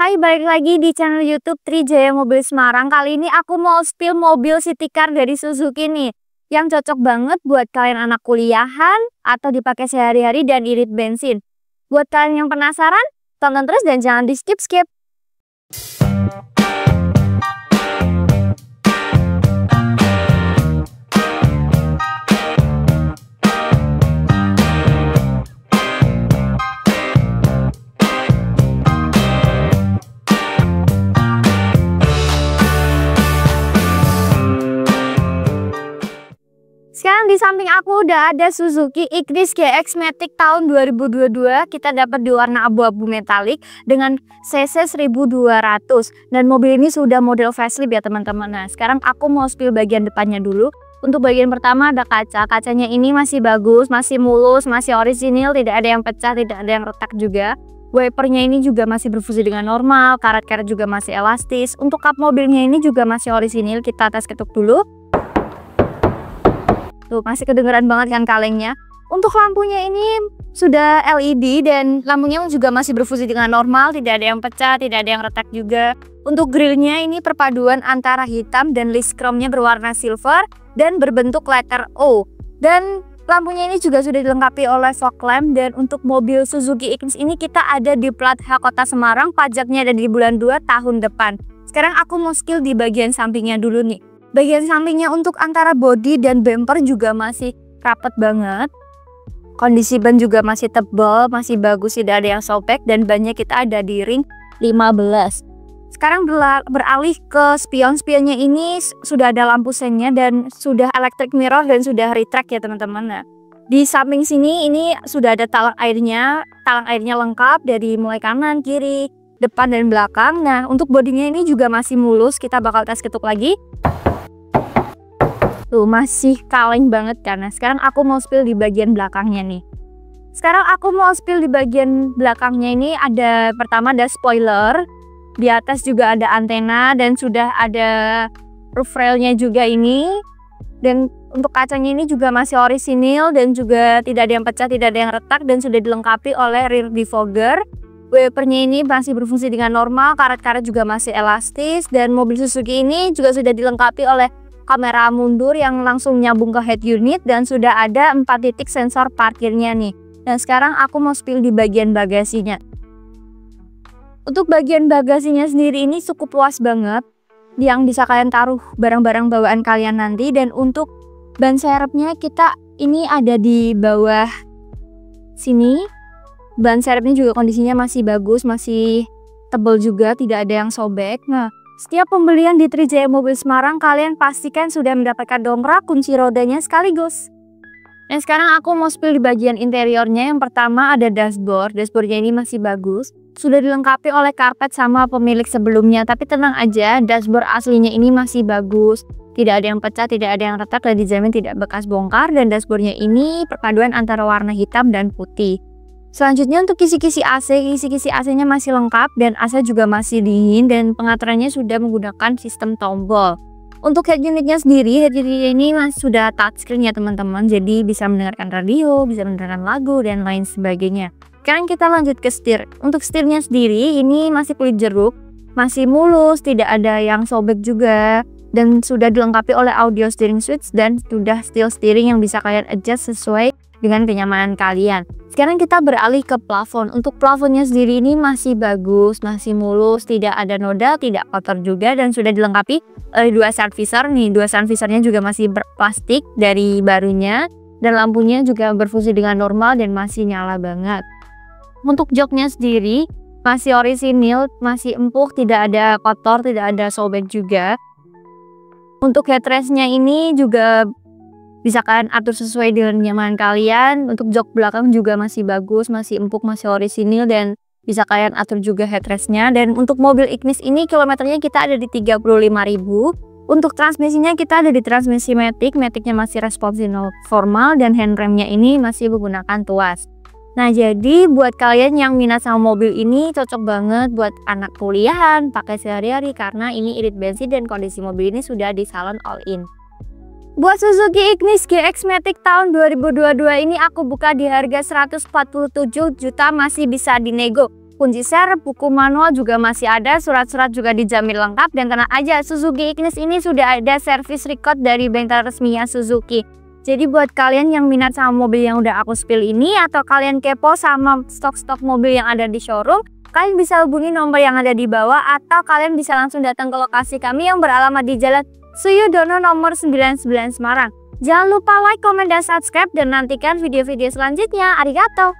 Hai, balik lagi di channel YouTube Trijaya Mobil Semarang. Kali ini aku mau spill mobil city car dari Suzuki nih, yang cocok banget buat kalian anak kuliahan atau dipakai sehari-hari dan irit bensin. Buat kalian yang penasaran, tonton terus dan jangan di skip-skip. Sekarang di samping aku udah ada Suzuki Ignis GX Matic tahun 2022. Kita dapat di warna abu-abu metalik dengan cc 1200. Dan mobil ini sudah model facelift ya teman-teman. Nah, sekarang aku mau spill bagian depannya dulu. Untuk bagian pertama ada kaca. Kacanya ini masih bagus, masih mulus, masih orisinil, tidak ada yang pecah, tidak ada yang retak juga. Wipernya ini juga masih berfungsi dengan normal, karet-karet juga masih elastis. Untuk kap mobilnya ini juga masih orisinil. Kita tes ketuk dulu. Tuh, masih kedengeran banget kan kalengnya. Untuk lampunya ini sudah LED dan lampunya juga masih berfungsi dengan normal, tidak ada yang pecah, tidak ada yang retak juga. Untuk grillnya ini perpaduan antara hitam dan list chrome-nya berwarna silver dan berbentuk letter O. Dan lampunya ini juga sudah dilengkapi oleh fog lamp. Dan untuk mobil Suzuki Ignis ini kita ada di plat H Kota Semarang, pajaknya ada di bulan 2 tahun depan. Sekarang aku mau spill di bagian sampingnya dulu nih. Bagian sampingnya untuk antara bodi dan bumper juga masih rapet banget. Kondisi ban juga masih tebal, masih bagus, tidak ada yang sobek, dan bannya kita ada di ring 15. Sekarang beralih ke spion. Spionnya ini sudah ada lampu sennya dan sudah electric mirror dan sudah retract ya teman-teman. Nah, di samping sini ini sudah ada talang airnya lengkap dari mulai kanan, kiri, depan dan belakang. Nah, untuk bodinya ini juga masih mulus. Kita bakal tes ketuk lagi. Tuh, masih kaleng banget karena sekarang aku mau spill di bagian belakangnya nih. Sekarang aku mau spill di bagian belakangnya ini ada pertama ada spoiler. Di atas juga ada antena dan sudah ada roof railnya juga ini. Dan untuk kacanya ini juga masih orisinil dan juga tidak ada yang pecah, tidak ada yang retak dan sudah dilengkapi oleh rear defogger. Wipernya ini masih berfungsi dengan normal, karet-karet juga masih elastis dan mobil Suzuki ini juga sudah dilengkapi oleh kamera mundur yang langsung nyambung ke head unit dan sudah ada 4 titik sensor parkirnya nih. Dan sekarang aku mau spill di bagian bagasinya. Untuk bagian bagasinya sendiri ini cukup luas banget, yang bisa kalian taruh barang-barang bawaan kalian nanti. Dan untuk ban serepnya kita ini ada di bawah sini. Ban serepnya juga kondisinya masih bagus, masih tebal juga, tidak ada yang sobek. Nah, setiap pembelian di Trijaya Mobil Semarang kalian pastikan sudah mendapatkan dongkrak, kunci rodanya sekaligus. Dan sekarang aku mau spill di bagian interiornya. Yang pertama ada dashboard. Dashboardnya ini masih bagus. Sudah dilengkapi oleh karpet sama pemilik sebelumnya. Tapi tenang aja, dashboard aslinya ini masih bagus. Tidak ada yang pecah, tidak ada yang retak dan dijamin tidak bekas bongkar. Dan dashboardnya ini perpaduan antara warna hitam dan putih. Selanjutnya untuk kisi-kisi AC-nya masih lengkap dan AC juga masih dingin dan pengaturannya sudah menggunakan sistem tombol. Untuk head unitnya sendiri, head unitnya ini masih sudah touchscreen ya teman-teman, jadi bisa mendengarkan radio, bisa mendengarkan lagu dan lain sebagainya. Sekarang kita lanjut ke setir. Untuk setirnya sendiri ini masih kulit jeruk, masih mulus, tidak ada yang sobek juga dan sudah dilengkapi oleh audio steering switch dan sudah steel steering yang bisa kalian adjust sesuai dengan kenyamanan kalian. Sekarang kita beralih ke plafon. Untuk plafonnya sendiri ini masih bagus, masih mulus, tidak ada noda, tidak kotor juga dan sudah dilengkapi oleh 2 sun visor nih. 2 sun visornya juga masih berplastik dari barunya dan lampunya juga berfungsi dengan normal dan masih nyala banget. Untuk joknya sendiri masih orisinil, masih empuk, tidak ada kotor, tidak ada sobek juga. Untuk headrestnya ini juga bisa kalian atur sesuai dengan nyaman kalian. Untuk jok belakang juga masih bagus, masih empuk, masih orisinil dan bisa kalian atur juga headrestnya. Dan untuk mobil Ignis ini kilometernya kita ada di 35.000. Untuk transmisinya kita ada di transmisi Matic. Maticnya masih responsif formal dan handremnya ini masih menggunakan tuas. Nah, jadi buat kalian yang minat sama mobil ini cocok banget buat anak kuliahan, pakai sehari-hari karena ini irit bensin dan kondisi mobil ini sudah di salon all-in. Buat Suzuki Ignis GX Matic tahun 2022 ini aku buka di harga 147 juta, masih bisa dinego. kunci serep, buku manual juga masih ada, surat-surat juga dijamin lengkap. Dan tenang aja, Suzuki Ignis ini sudah ada service record dari bengkel resminya Suzuki. Jadi buat kalian yang minat sama mobil yang udah aku spill ini, atau kalian kepo sama stok-stok mobil yang ada di showroom, kalian bisa hubungi nomor yang ada di bawah, atau kalian bisa langsung datang ke lokasi kami yang beralamat di Jalan Suyudono nomor 99 Semarang. Jangan lupa like, comment, dan subscribe, dan nantikan video-video selanjutnya. Arigato!